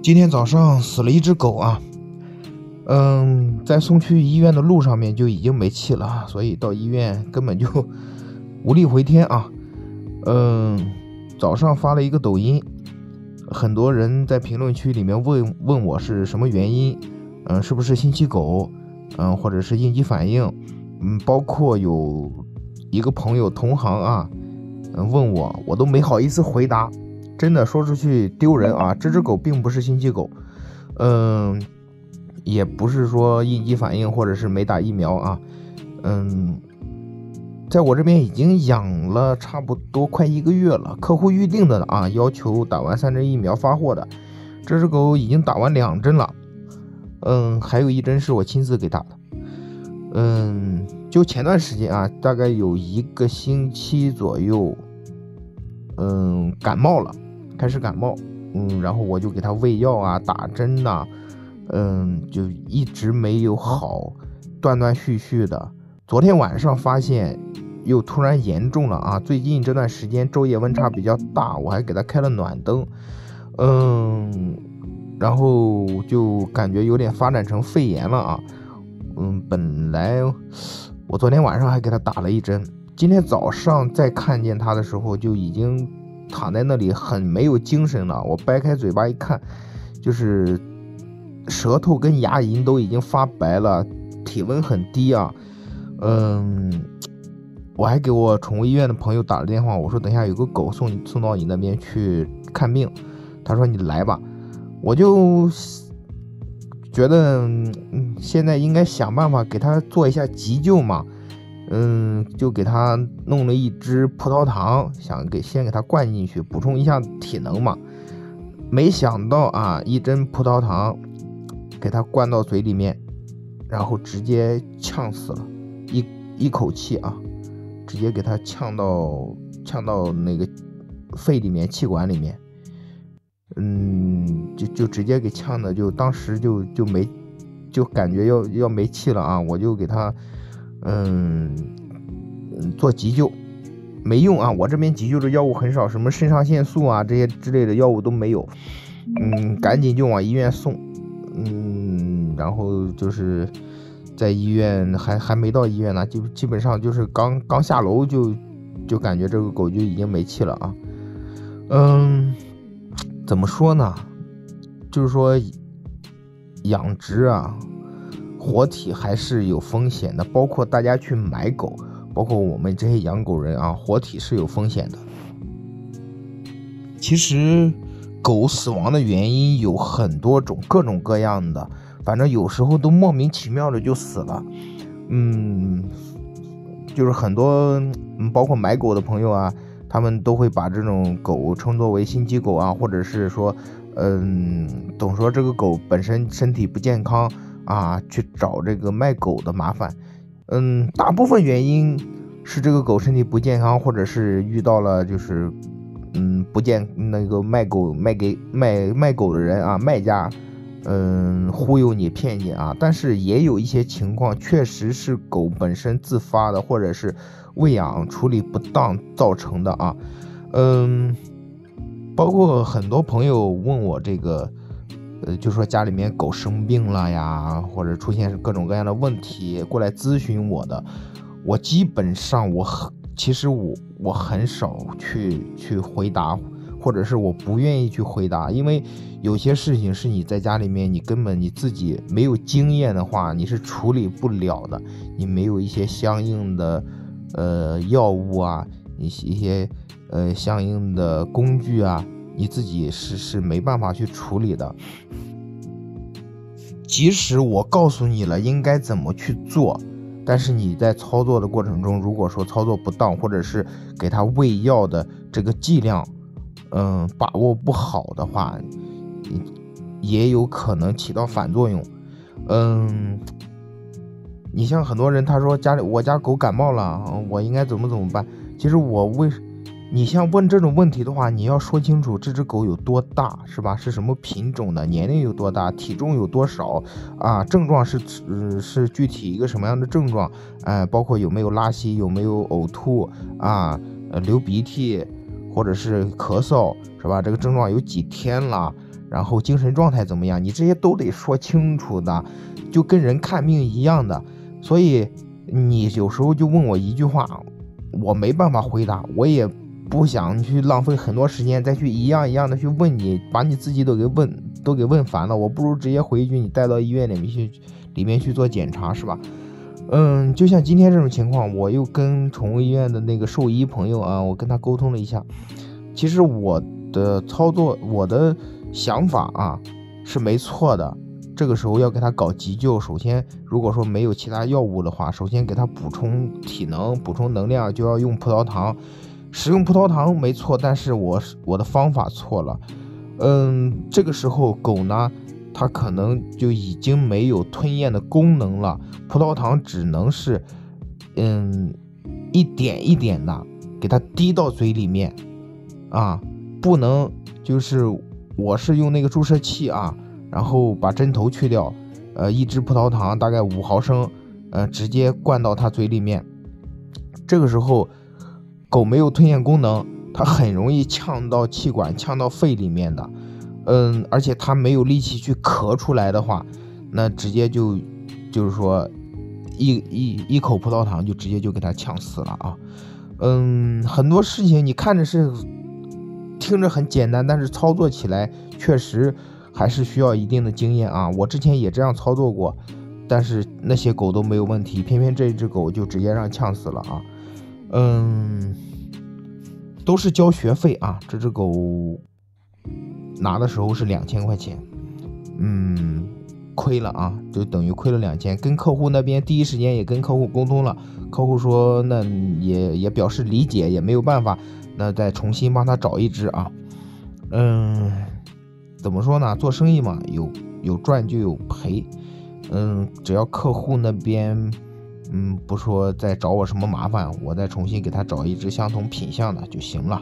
今天早上死了一只狗啊，在送去医院的路上面就已经没气了，所以到医院根本就无力回天啊。早上发了一个抖音，很多人在评论区里面问我是什么原因，是不是心肌狗，或者是应激反应，包括有一个朋友同行啊，问我都没好意思回答。真的说出去丢人啊！这只狗并不是心肌狗，也不是说应激反应或者是没打疫苗啊，在我这边已经养了差不多快1个月了，客户预定的啊，要求打完3针疫苗发货的，这只狗已经打完2针了，还有1针是我亲自给打的，就前段时间啊，大概有1个星期左右，感冒了。开始感冒，然后我就给他喂药啊，打针呐，就一直没有好，断断续续的。昨天晚上发现又突然严重了啊！最近这段时间昼夜温差比较大，我还给他开了暖灯，然后就感觉有点发展成肺炎了啊，本来我昨天晚上还给他打了1针，今天早上再看见他的时候就已经躺在那里很没有精神了，我掰开嘴巴一看，就是舌头跟牙龈都已经发白了，体温很低啊。我还给我宠物医院的朋友打了电话，我说等一下有个狗送到你那边去看病，他说你来吧。我就觉得现在应该想办法给他做一下急救嘛。就给他弄了1支葡萄糖，想先给他灌进去，补充一下体能嘛。没想到啊，1针葡萄糖给他灌到嘴里面，然后直接呛死了，一口气啊，直接给他呛到那个肺里面，气管里面，就直接给呛的，就当时就感觉要没气了啊，我就给他做急救，没用啊！我这边急救的药物很少，什么肾上腺素啊这些之类的药物都没有，赶紧就往医院送，然后就是在医院还没到医院呢，就基本上就是刚下楼就感觉这个狗就已经没气了啊，怎么说呢？就是说养殖啊。活体还是有风险的，包括大家去买狗，包括我们这些养狗人啊，活体是有风险的。其实狗死亡的原因有很多种，各种各样的，反正有时候都莫名其妙的就死了。就是很多包括买狗的朋友啊，他们都会把这种狗称作为心肌狗啊，或者是说总说这个狗本身身体不健康啊，去找这个卖狗的麻烦。大部分原因是这个狗身体不健康，或者是遇到了就是那个卖狗的人啊，卖家忽悠你骗你啊。但是也有一些情况确实是狗本身自发的，或者是喂养处理不当造成的啊。包括很多朋友问我这个就说家里面狗生病了呀，或者出现各种各样的问题过来咨询我的，我基本上其实我很少去回答，或者是我不愿意去回答，因为有些事情是你在家里面你根本你自己没有经验的话，你是处理不了的，你没有一些相应的药物啊，一些相应的工具啊，你自己是没办法去处理的。即使我告诉你了应该怎么去做，但是你在操作的过程中，如果说操作不当，或者是给他喂药的这个剂量把握不好的话，也有可能起到反作用。你像很多人他说我家狗感冒了，我应该怎么办？其实你像问这种问题的话，你要说清楚这只狗有多大，是吧？是什么品种的，年龄有多大，体重有多少啊？症状是具体一个什么样的症状？包括有没有拉稀，有没有呕吐啊？流鼻涕，或者是咳嗽，是吧？这个症状有几天了？然后精神状态怎么样，你这些都得说清楚的，就跟人看病一样的。所以你有时候就问我一句话，我没办法回答，我也不想去浪费很多时间再去一样一样的去问你，把你自己都给问烦了。我不如直接回一句，你带到医院里面去做检查，是吧？就像今天这种情况，我又跟宠物医院的那个兽医朋友啊，我跟他沟通了一下。其实我的操作，我的想法啊是没错的。这个时候要给他搞急救，首先如果说没有其他药物的话，首先给他补充体能、补充能量，就要用葡萄糖。使用葡萄糖没错，但是我的方法错了。这个时候狗呢，它可能就已经没有吞咽的功能了，葡萄糖只能是一点一点的给它滴到嘴里面啊，不能就是我是用那个注射器啊，然后把针头去掉，一支葡萄糖大概5毫升，直接灌到它嘴里面。这个时候狗没有吞咽功能，它很容易呛到气管、呛到肺里面的。而且它没有力气去咳出来的话，那直接就是说一口葡萄糖就直接就给它呛死了啊。很多事情你看着是听着很简单，但是操作起来确实还是需要一定的经验啊。我之前也这样操作过，但是那些狗都没有问题，偏偏这一只狗就直接让呛死了啊。都是交学费啊，这只狗拿的时候是2000块钱，亏了啊，就等于亏了2000。跟客户那边第一时间也跟客户沟通了，客户说那也表示理解，也没有办法，那再重新帮他找一只啊。怎么说呢？做生意嘛，有赚就有赔。只要客户那边不说再找我什么麻烦，我再重新给他找一只相同品相的就行了。